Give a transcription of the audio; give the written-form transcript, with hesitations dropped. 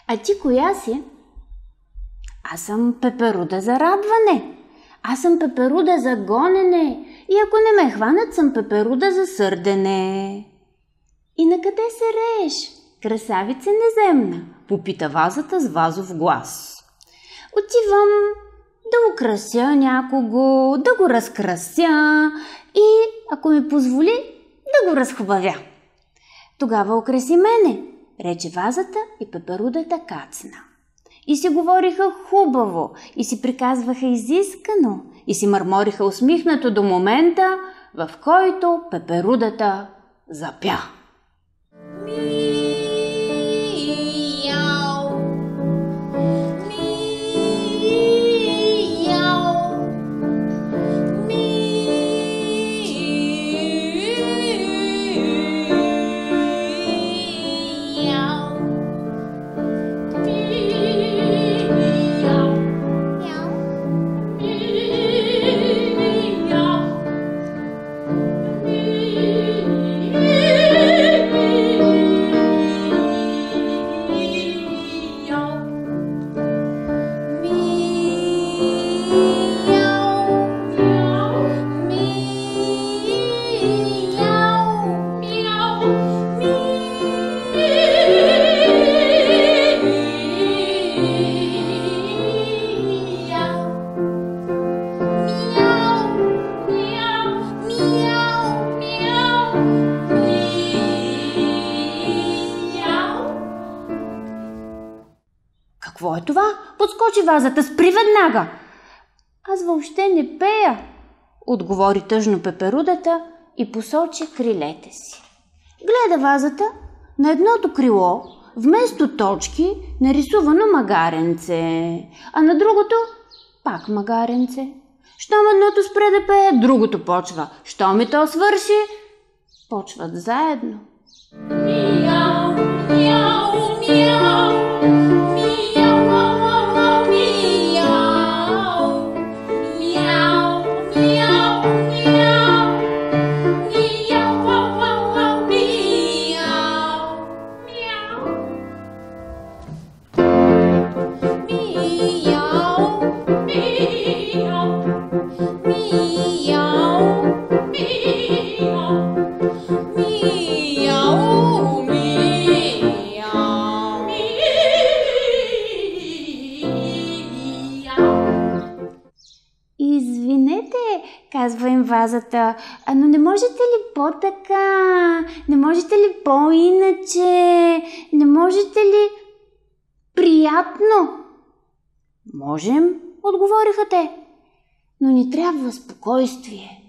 А ти коя си? Аз съм пеперуда за радване. Аз съм пеперуда за гонене. И ако не ме хванат, съм пеперуда за сърдене. И на къде се рееш, красавице неземна? Попита вазата с вазов глас. Отивам да украся някого, да го разкрася и, ако ми позволи, да го разхубавя. Тогава украси мене, рече вазата и пеперудата кацна. И си говориха хубаво, и си приказваха изискано, и си мърмориха усмихнато до момента, в който пеперудата запя. Какво е това? Подскочи вазата, спри веднага. Аз въобще не пея, отговори тъжно пеперудата и посочи крилете си. Гледа вазата, на едното крило вместо точки нарисувано магаренце, а на другото пак магаренце. Щом едното спре да пее, другото почва. Щом и то свърши, почват заедно. Мяу, мяу, мяу. Извинете, казва им вазата, но не можете ли по-така? Не можете ли по-иначе? Не можете ли приятно? Можем, отговориха те, но ни трябва спокойствие.